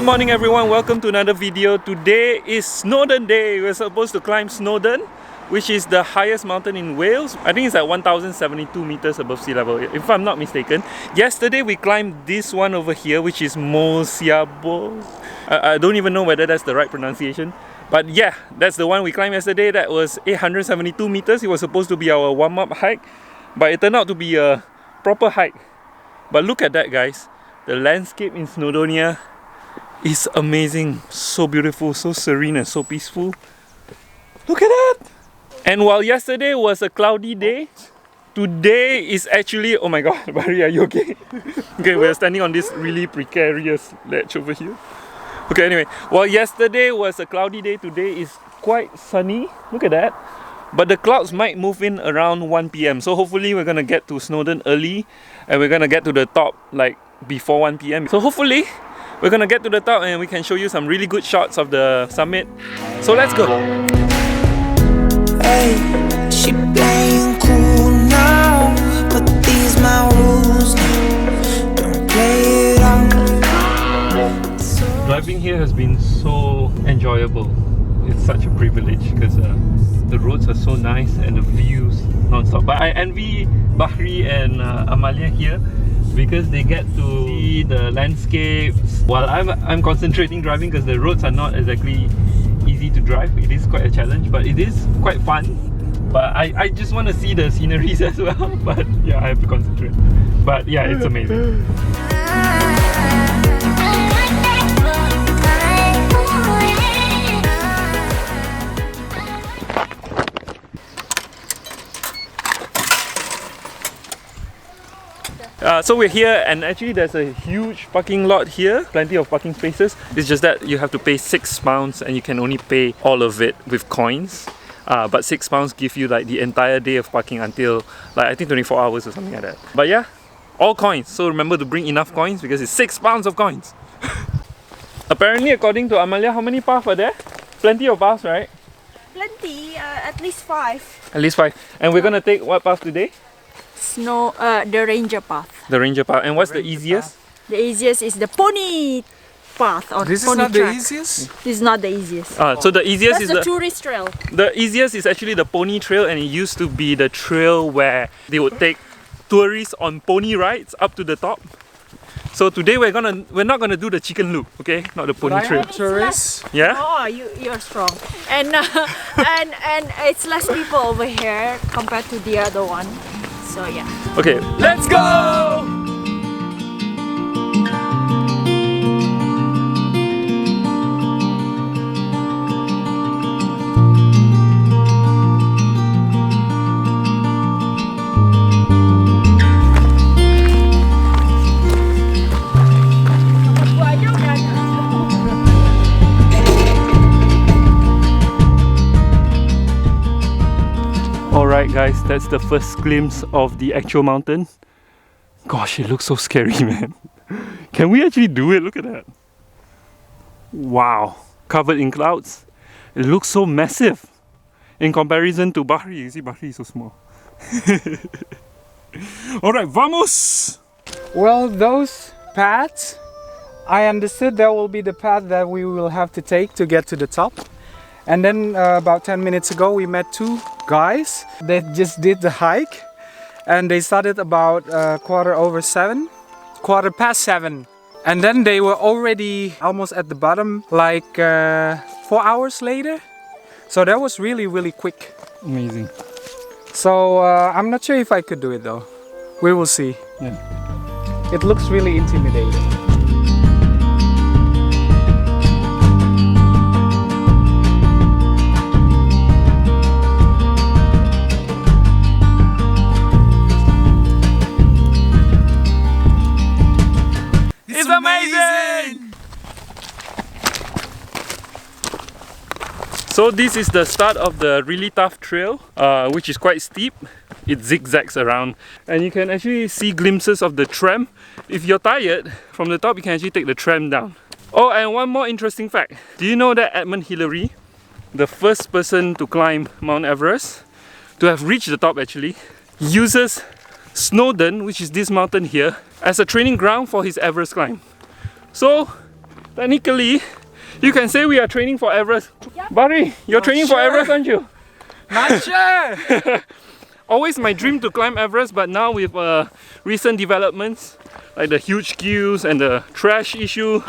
morning everyone, welcome to another video. Today is Snowdon Day. We're supposed to climb Snowdon, which is the highest mountain in Wales. I think it's at 1072 meters above sea level, if I'm not mistaken. Yesterday we climbed this one over here, which is Mosiabo. I don't even know whether that's the right pronunciation. But yeah, that's the one we climbed yesterday. That was 872 meters. It was supposed to be our warm-up hike, but it turned out to be a proper hike. But look at that, guys. The landscape in Snowdonia is amazing. So beautiful, so serene and so peaceful. Look at that! And while yesterday was a cloudy day, today is actually... Oh my god, Barry, are you okay? Okay, we're standing on this really precarious ledge over here. Okay, anyway, while yesterday was a cloudy day, today is quite sunny. Look at that. But the clouds might move in around 1 PM. So hopefully we're gonna get to Snowdon early and we're gonna get to the top like before 1 PM. So hopefully we're gonna get to the top and we can show you some really good shots of the summit. So let's go. Hey, she playing cool now, but these my rules now. Don't play it out. Driving here has been so enjoyable. It's such a privilege because the roads are so nice and the views non-stop. But I envy Bahri and Amalia here because they get to see the landscapes while I'm concentrating driving, because the roads are not exactly easy to drive. It is quite a challenge, but it is quite fun. But I just want to see the sceneries as well. But yeah, I have to concentrate. But yeah, it's amazing. So we're here and actually there's a huge parking lot here, plenty of parking spaces. It's just that you have to pay £6 and you can only pay all of it with coins. But £6 give you like the entire day of parking until like I think 24 hours or something like that. But yeah, all coins. So remember to bring enough coins because it's £6 of coins. Apparently, according to Amalia, how many paths are there? Plenty of paths, right? Plenty, at least 5. At least 5. And we're gonna take what path today? The ranger path. The ranger path. And what's the easiest? The easiest is the pony path or this pony is not track. the easiest? This is not the easiest. So the easiest That's is the tourist trail. The easiest is actually the pony trail, and it used to be the trail where they would take tourists on pony rides up to the top. So today we're not gonna do the chicken loop, okay? Not the pony trail. Tourists? Yeah? Oh, you're strong. And and it's less people over here compared to the other one. So yeah. Okay, let's go! Alright guys, that's the first glimpse of the actual mountain. Gosh, it looks so scary, man. Can we actually do it? Look at that. Wow, covered in clouds. It looks so massive in comparison to Bahri. You see, Bahri is so small. Alright, vamos! Well, those paths, I understood that will be the path that we will have to take to get to the top. And then about 10 minutes ago we met 2 guys that just did the hike, and they started about quarter past 7, and then they were already almost at the bottom like 4 hours later. So that was really quick. Amazing. So I'm not sure if I could do it though. We will see. Yeah. It looks really intimidating. It's amazing! So this is the start of the really tough trail, which is quite steep. It zigzags around and you can actually see glimpses of the tram. If you're tired, from the top you can actually take the tram down. Oh, and one more interesting fact. Do you know that Edmund Hillary, the first person to climb Mount Everest, to have reached the top actually, uses Snowdon, which is this mountain here, as a training ground for his Everest climb. So technically, you can say we are training for Everest. Buddy, you're training for Everest, aren't you? Not sure! Always my dream to climb Everest, but now with recent developments, like the huge queues and the trash issue,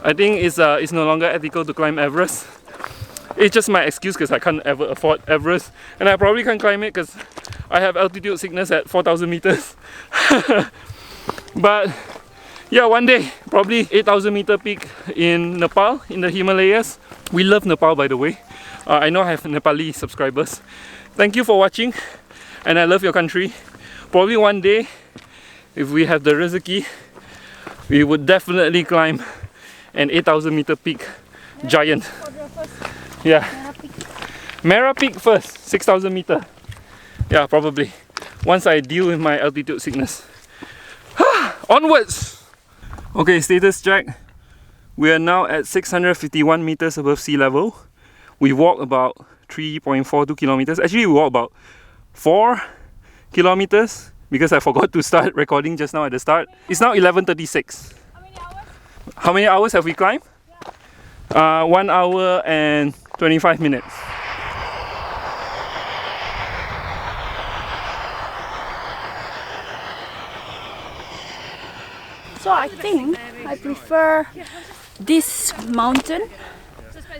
I think it's no longer ethical to climb Everest. It's just my excuse because I can't ever afford Everest, and I probably can't climb it because I have altitude sickness at 4,000 meters. But yeah, one day, probably 8,000 meter peak in Nepal, in the Himalayas. We love Nepal, by the way. I know I have Nepali subscribers. Thank you for watching, and I love your country. Probably one day, if we have the rezeki, we would definitely climb an 8,000 meter peak giant. Yeah, Mera Peak first, 6,000 meter. Yeah, probably. Once I deal with my altitude sickness. Onwards! Okay, status check. We are now at 651 meters above sea level. We walk about 3.42 kilometers. Actually, we walk about 4 kilometers because I forgot to start recording just now at the start. It's now 11:36. How many hours have we climbed? 1 hour and 25 minutes. So I think I prefer this mountain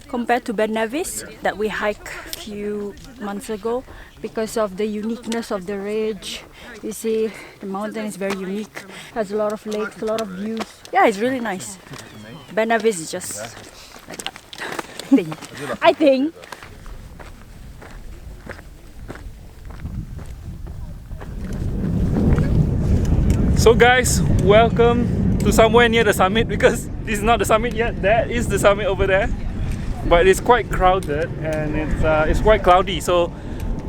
compared to Ben Nevis that we hiked a few months ago because of the uniqueness of the ridge. You see, the mountain is very unique, has a lot of lakes, a lot of views. Yeah, it's really nice. Ben Nevis is just like that. I think. So guys, welcome to somewhere near the summit, because this is not the summit yet. That is the summit over there, but it's quite crowded and it's quite cloudy. So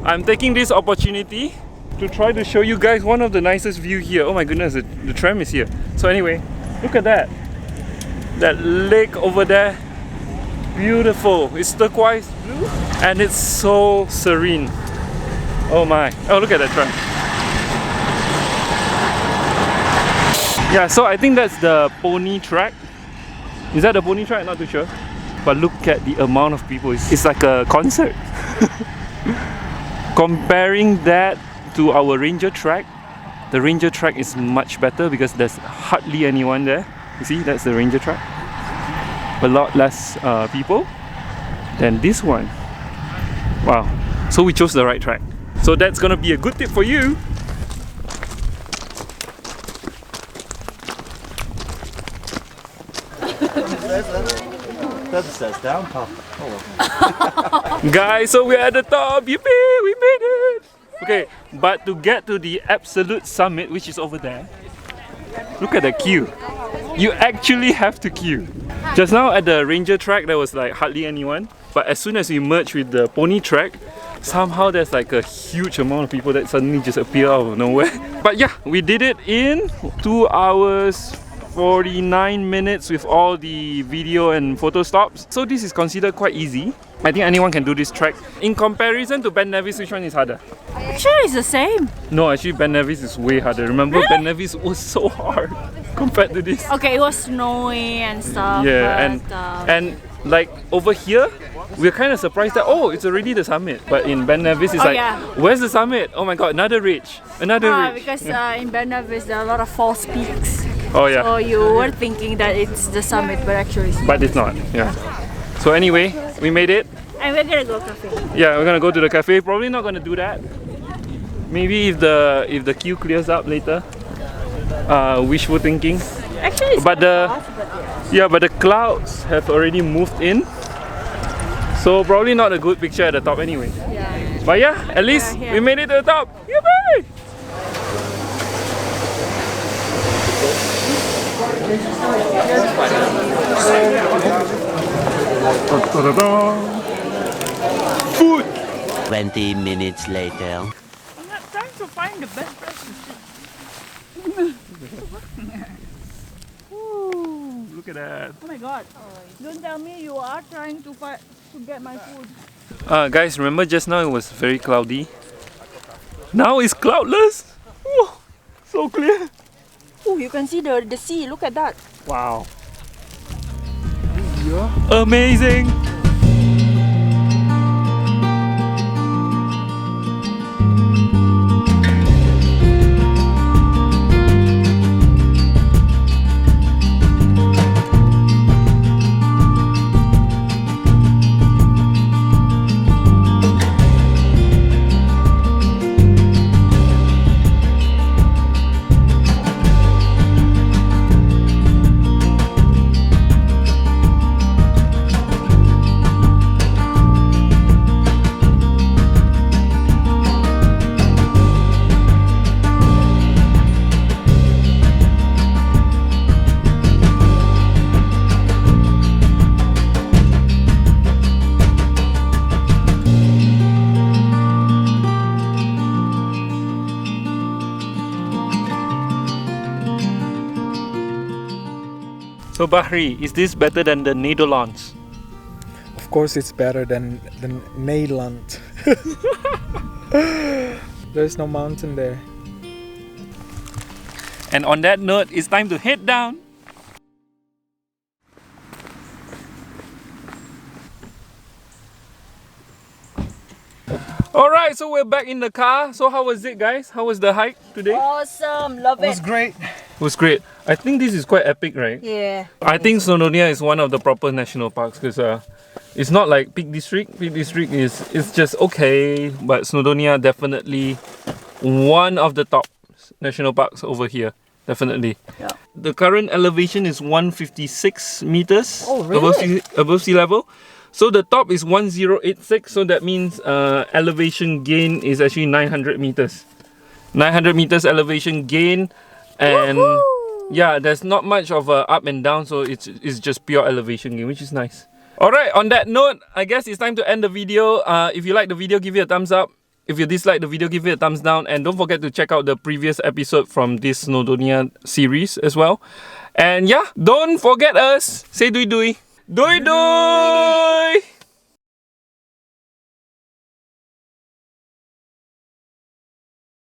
I'm taking this opportunity to try to show you guys one of the nicest view here. Oh my goodness, the tram is here. So anyway, look at that. That lake over there, beautiful. It's turquoise blue and it's so serene. Oh my. Oh, look at that tram. Yeah, so I think that's the pony track. Is that the pony track? Not too sure. But look at the amount of people. It's like a concert. Comparing that to our ranger track, the ranger track is much better because there's hardly anyone there. You see, that's the ranger track. A lot less people than this one. Wow. So we chose the right track. So that's gonna be a good tip for you. That says down, pal. Guys, so we're at the top. Yippee! We made it! Okay, but to get to the absolute summit, which is over there, look at the queue. You actually have to queue. Just now at the ranger track, there was like hardly anyone. But as soon as we merge with the pony track, somehow there's like a huge amount of people that suddenly just appear out of nowhere. But yeah, we did it in 2 hours 49 minutes with all the video and photo stops. So this is considered quite easy. I think anyone can do this trek. In comparison to Ben Nevis, which one is harder? Actually, it's the same. No, actually Ben Nevis is way harder. Remember, Ben Nevis was so hard compared to this. Okay, it was snowy and stuff. Yeah, but, and like over here, we're kind of surprised that it's already the summit. But in Ben Nevis, it's where's the summit? Oh my god, another ridge, another ridge. Because in Ben Nevis there are a lot of false peaks. Oh yeah. So you were thinking that it's the summit, but actually it's not. But it's not. Yeah. So anyway, we made it. And we're gonna go cafe. Yeah, we're gonna go to the cafe. Probably not gonna do that. Maybe if the queue clears up later. Wishful thinking. Actually, it's but the clouds have already moved in. So probably not a good picture at the top anyway. Yeah. But yeah, at least we made it to the top. Yippee! Food! 20 minutes later. I'm not trying to find the best place to sit. Look at that. Oh my god. Don't tell me you are trying to get my food. Guys, remember just now it was very cloudy? Now it's cloudless! Whoa, so clear! Oh, you can see the sea. Look at that. Wow. Yeah. Amazing! So Bahri, is this better than the Nedolons? Of course, it's better than Nederland. There's no mountain there. And on that note, it's time to head down. Alright, so we're back in the car. So how was it, guys? How was the hike today? Awesome, love It was it. great. It was great. I think this is quite epic, right? Yeah. I think Snowdonia is one of the proper national parks because it's not like Peak District. Peak District is just okay, but Snowdonia definitely one of the top national parks over here. Definitely. Yeah. The current elevation is 156 meters Oh, really? above sea level. So the top is 1086, so that means elevation gain is actually 900 meters. 900 meters elevation gain, and yeah, there's not much of a up and down, so it's just pure elevation gain, which is nice. Alright, on that note, I guess it's time to end the video. If you like the video, give it a thumbs up. If you dislike the video, give it a thumbs down, and don't forget to check out the previous episode from this Snowdonia series as well. And yeah, don't forget us. Say dui dui. Dui dui!